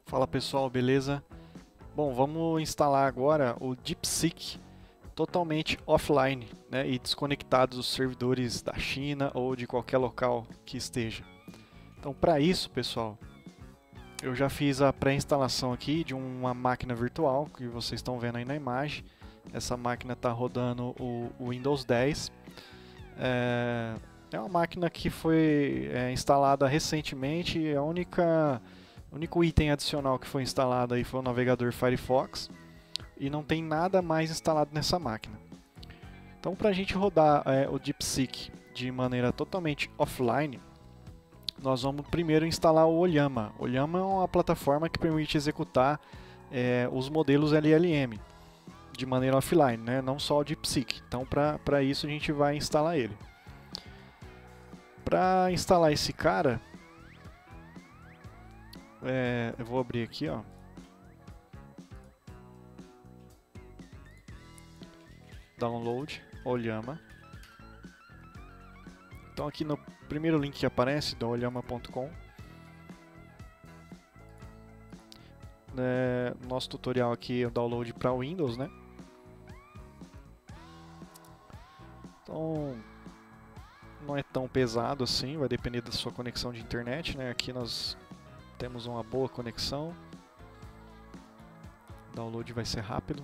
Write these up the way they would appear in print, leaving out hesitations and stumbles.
Fala pessoal, beleza? Bom, vamos instalar agora o DeepSeek totalmente offline, né, e desconectado dos servidores da China ou de qualquer local que esteja. Então, para isso, pessoal, eu já fiz a pré-instalação aqui de uma máquina virtual que vocês estão vendo aí na imagem. Essa máquina está rodando o Windows 10. É uma máquina que foi instalada recentemente. O único item adicional que foi instalado aí foi o navegador Firefox e não tem nada mais instalado nessa máquina. Então, para a gente rodar o DeepSeek de maneira totalmente offline, nós vamos primeiro instalar o Ollama. O Ollama é uma plataforma que permite executar os modelos LLM de maneira offline, né? Não só o DeepSeek. Então, para isso, a gente vai instalar ele. Para instalar esse cara, eu vou abrir aqui, ó. Download Ollama. Então aqui no primeiro link que aparece, do ollama.com, nosso tutorial aqui é o download para Windows, né? Então não é tão pesado assim, vai depender da sua conexão de internet, né? Aqui nós temos uma boa conexão. O download vai ser rápido.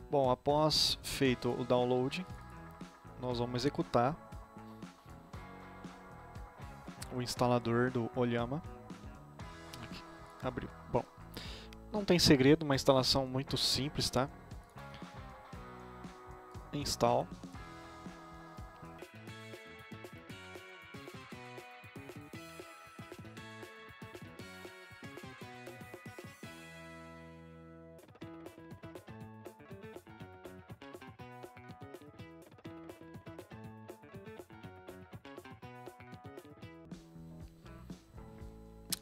Bom, após feito o download, nós vamos executar o instalador do Ollama. Aqui, abriu. Bom, não tem segredo, uma instalação muito simples, tá? Install.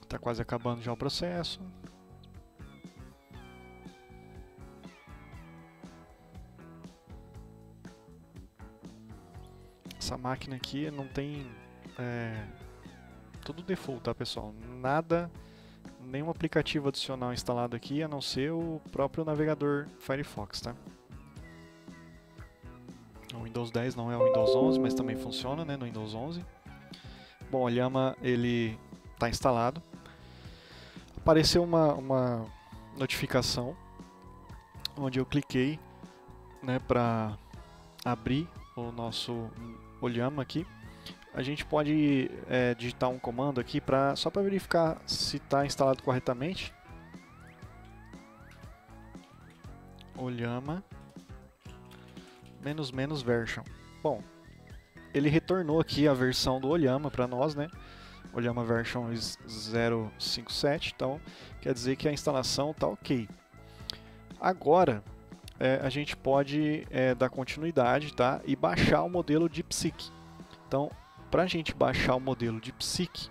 Está quase acabando já o processo. Essa máquina aqui não tem tudo default, tá pessoal? Nada, nenhum aplicativo adicional instalado aqui, a não ser o próprio navegador Firefox, tá? O Windows 10 não é o Windows 11, mas também funciona, né, no Windows 11. Bom, o Ollama ele está instalado. Apareceu uma notificação onde eu cliquei, né, para abrir o nosso Ollama aqui. A gente pode digitar um comando aqui só para verificar se está instalado corretamente. Ollama --version. Bom, ele retornou aqui a versão do Ollama para nós, né? Ollama version 057, então quer dizer que a instalação está ok. Agora a gente pode dar continuidade, tá? E baixar o modelo DeepSeek. Então, para a gente baixar o modelo DeepSeek,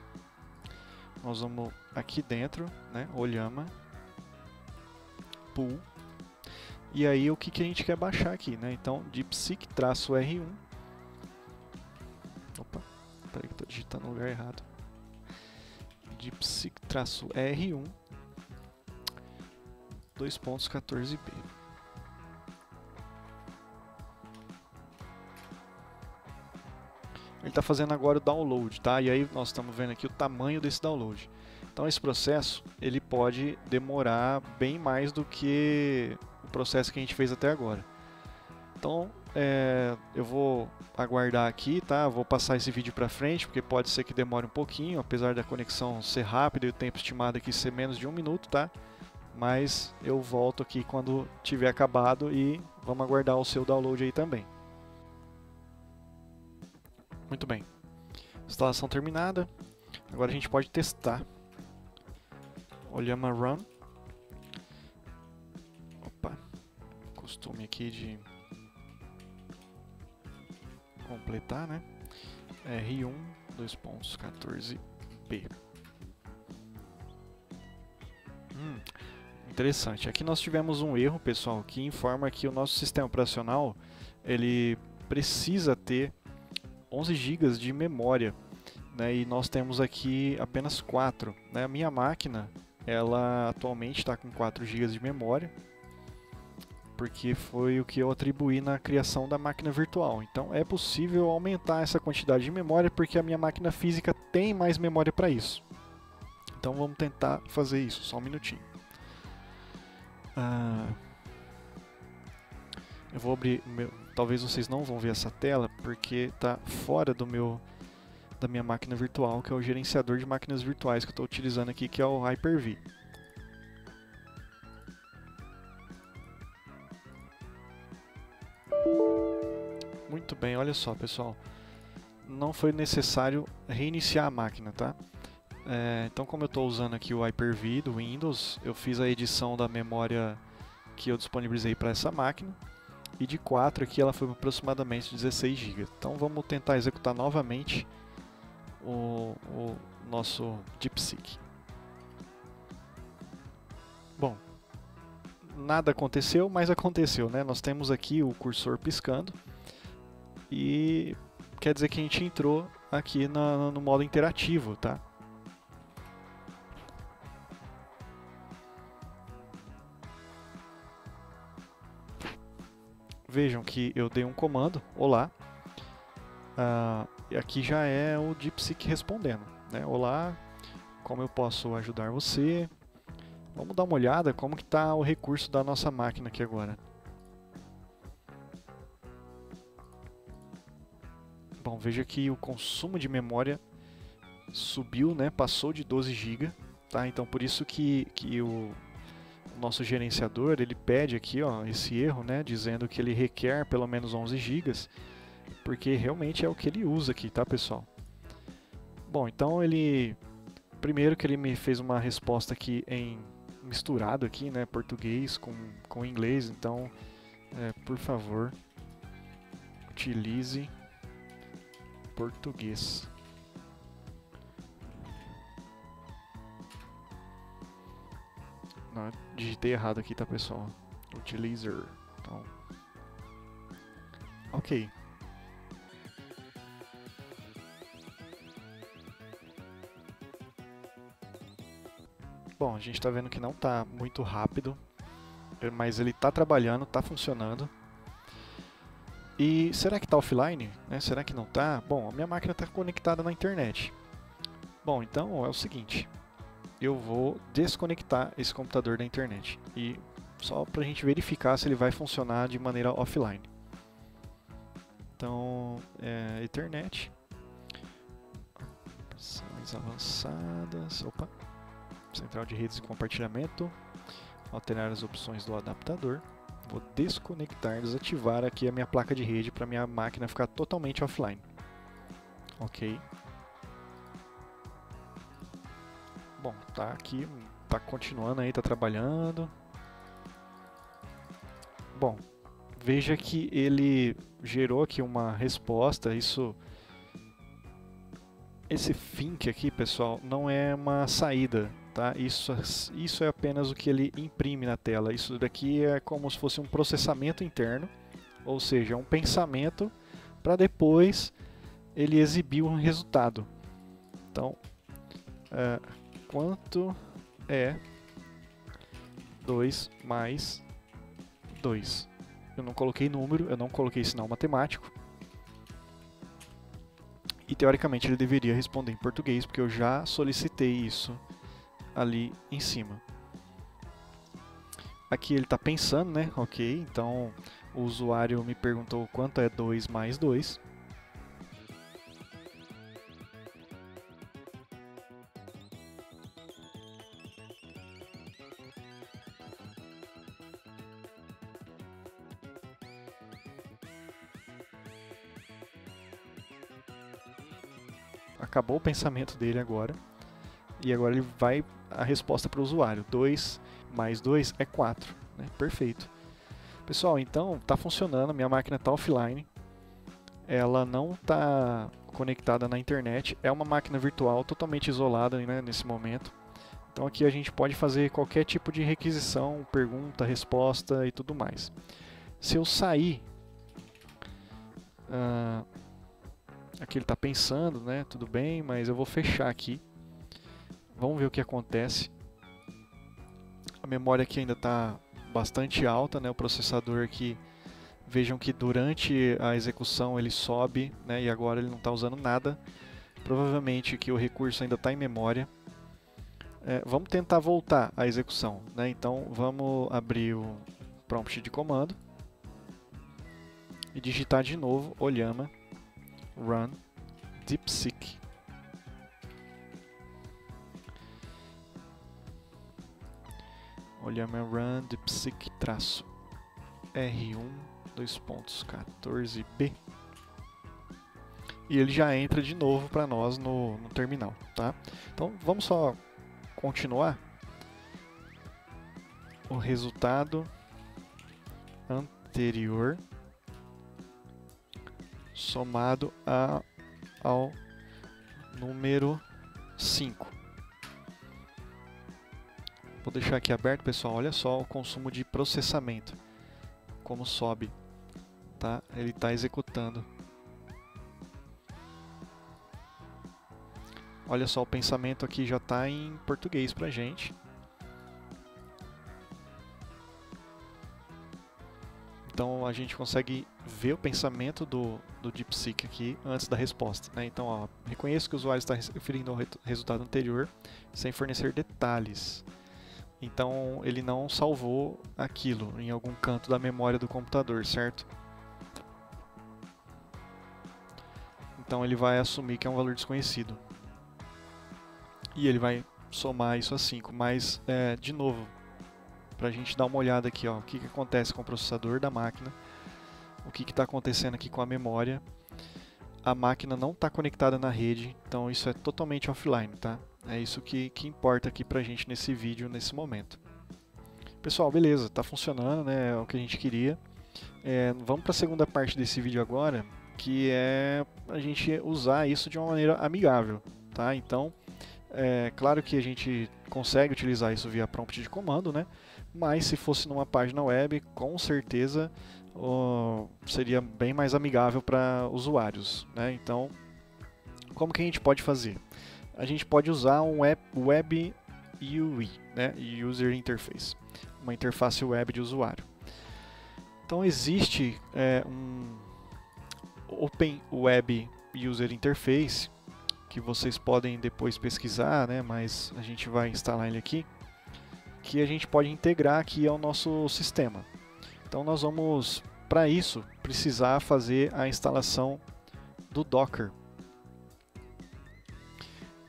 nós vamos aqui dentro, né? Ollama Pool. E aí o que a gente quer baixar aqui, né? Então, DeepSeek-R1. Opa, peraí que eu estou digitando no lugar errado. DeepSeek-R1 2.14b. Ele está fazendo agora o download, tá? E aí nós estamos vendo aqui o tamanho desse download. Então esse processo ele pode demorar bem mais do que o processo que a gente fez até agora. Então eu vou aguardar aqui, tá? Vou passar esse vídeo para frente porque pode ser que demore um pouquinho, apesar da conexão ser rápida e o tempo estimado aqui ser menos de 1 minuto, tá? Mas eu volto aqui quando tiver acabado e vamos aguardar o seu download aí também. Muito bem, instalação terminada. Agora a gente pode testar. Ollama Run. Opa, costume aqui de completar, né? R1 2.14b. interessante. Aqui nós tivemos um erro, pessoal, que informa que o nosso sistema operacional ele precisa ter 11 GB de memória, né, e nós temos aqui apenas 4. Né? A minha máquina, ela atualmente está com 4 GB de memória, porque foi o que eu atribuí na criação da máquina virtual. Então é possível aumentar essa quantidade de memória, porque a minha máquina física tem mais memória para isso. Então vamos tentar fazer isso, só um minutinho. Eu vou abrir, talvez vocês não vão ver essa tela, porque está fora da minha máquina virtual, que é o gerenciador de máquinas virtuais que eu estou utilizando aqui, que é o Hyper-V. Muito bem, olha só, pessoal. Não foi necessário reiniciar a máquina, tá? Então, como eu estou usando aqui o Hyper-V do Windows, eu fiz a edição da memória que eu disponibilizei para essa máquina. E de 4 aqui ela foi aproximadamente 16 GB. Então vamos tentar executar novamente o nosso DeepSeek. Bom, nada aconteceu, mas aconteceu, né? Nós temos aqui o cursor piscando e quer dizer que a gente entrou aqui no modo interativo, tá? Vejam que eu dei um comando, olá, e aqui já é o DeepSeek respondendo, né? Olá, como eu posso ajudar você? Vamos dar uma olhada como que está o recurso da nossa máquina aqui agora. Bom, veja que o consumo de memória subiu, né? Passou de 12 GB, tá? Então por isso que o nosso gerenciador ele pede aqui, ó, esse erro, né? Dizendo que ele requer pelo menos 11 GB, porque realmente é o que ele usa aqui, tá, pessoal? Bom, então primeiro que ele me fez uma resposta aqui em misturado aqui, né, português com inglês, então, por favor, utilize português. Não, digitei errado aqui, tá, pessoal? Utilizer. Então, ok. Bom, a gente está vendo que não está muito rápido, mas ele está trabalhando, está funcionando. E será que está offline? Né? Será que não está? Bom, a minha máquina está conectada na internet. Bom, então é o seguinte, eu vou desconectar esse computador da internet, e só para a gente verificar se ele vai funcionar de maneira offline. Então, Ethernet, opções avançadas, opa, central de redes e compartilhamento, alterar as opções do adaptador, vou desconectar, desativar aqui a minha placa de rede para minha máquina ficar totalmente offline. Ok. Bom, tá aqui, tá continuando aí, tá trabalhando. Bom, veja que ele gerou aqui uma resposta, esse think aqui, pessoal, não é uma saída, tá? Isso é apenas o que ele imprime na tela. Isso daqui é como se fosse um processamento interno, ou seja, um pensamento para depois ele exibir um resultado. Então, quanto é 2 mais 2? Eu não coloquei número, eu não coloquei sinal matemático. E teoricamente ele deveria responder em português, porque eu já solicitei isso ali em cima. Aqui ele está pensando, né? Ok, então o usuário me perguntou quanto é 2 mais 2. Acabou o pensamento dele agora. E agora ele vai a resposta para o usuário. 2 mais 2 é 4. Né? Perfeito. Pessoal, então está funcionando. Minha máquina está offline. Ela não está conectada na internet. É uma máquina virtual totalmente isolada, né, nesse momento. Então aqui a gente pode fazer qualquer tipo de requisição, pergunta, resposta e tudo mais. Se eu sair, aqui ele está pensando, né? Tudo bem, mas eu vou fechar aqui. Vamos ver o que acontece. A memória aqui ainda está bastante alta, né? O processador aqui, vejam que durante a execução ele sobe, né? E agora ele não está usando nada. Provavelmente que o recurso ainda está em memória. Vamos tentar voltar à execução, né? Então vamos abrir o prompt de comando e digitar de novo Ollama run DeepSeek. Ollama run DeepSeek -R1 2.14b. E ele já entra de novo para nós no terminal, tá? Então vamos só continuar. O resultado anterior somado ao número 5. Vou deixar aqui aberto, pessoal. Olha só o consumo de processamento, como sobe, tá? Ele está executando. Olha só, o pensamento aqui já está em português para a gente. Então a gente consegue ver o pensamento do DeepSeek aqui antes da resposta, né? Então, ó, reconheço que o usuário está referindo ao resultado anterior sem fornecer detalhes. Então ele não salvou aquilo em algum canto da memória do computador, certo? Então ele vai assumir que é um valor desconhecido. E ele vai somar isso a 5, mas, de novo, para a gente dar uma olhada aqui, ó, o que acontece com o processador da máquina, o que está acontecendo aqui com a memória. A máquina não está conectada na rede, então isso é totalmente offline, tá? É isso que importa aqui para a gente nesse vídeo, nesse momento. Pessoal, beleza, está funcionando, né? É o que a gente queria. Vamos para a segunda parte desse vídeo agora, que é a gente usar isso de uma maneira amigável, tá? Então, claro que a gente consegue utilizar isso via prompt de comando, né? Mas se fosse numa página web, com certeza seria bem mais amigável para usuários, né? Então, como que a gente pode fazer? A gente pode usar um Web UI, né? User Interface, uma interface web de usuário. Então existe um Open Web User Interface, que vocês podem depois pesquisar, né? Mas a gente vai instalar ele aqui, que a gente pode integrar aqui ao nosso sistema. Então nós vamos, para isso, precisar fazer a instalação do Docker.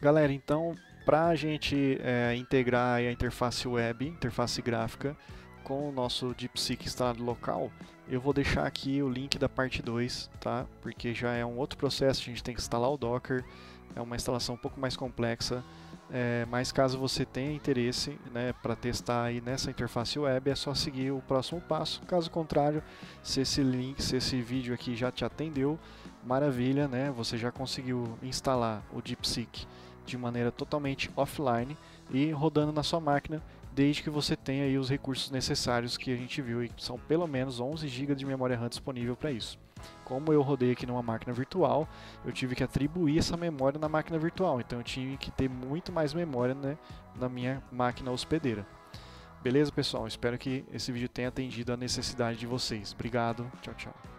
Galera, então, para a gente integrar a interface web, interface gráfica, com o nosso DeepSeek instalado local, eu vou deixar aqui o link da parte 2, tá? Porque já é um outro processo, a gente tem que instalar o Docker, é uma instalação um pouco mais complexa, mas caso você tenha interesse, né, para testar aí nessa interface web, é só seguir o próximo passo. Caso contrário, se esse vídeo aqui já te atendeu, maravilha, né? Você já conseguiu instalar o DeepSeek de maneira totalmente offline e rodando na sua máquina, desde que você tenha aí os recursos necessários que a gente viu, e são pelo menos 11 GB de memória RAM disponível para isso. Como eu rodei aqui numa máquina virtual, eu tive que atribuir essa memória na máquina virtual, então eu tive que ter muito mais memória, né, na minha máquina hospedeira. Beleza, pessoal? Espero que esse vídeo tenha atendido a necessidade de vocês. Obrigado, tchau, tchau.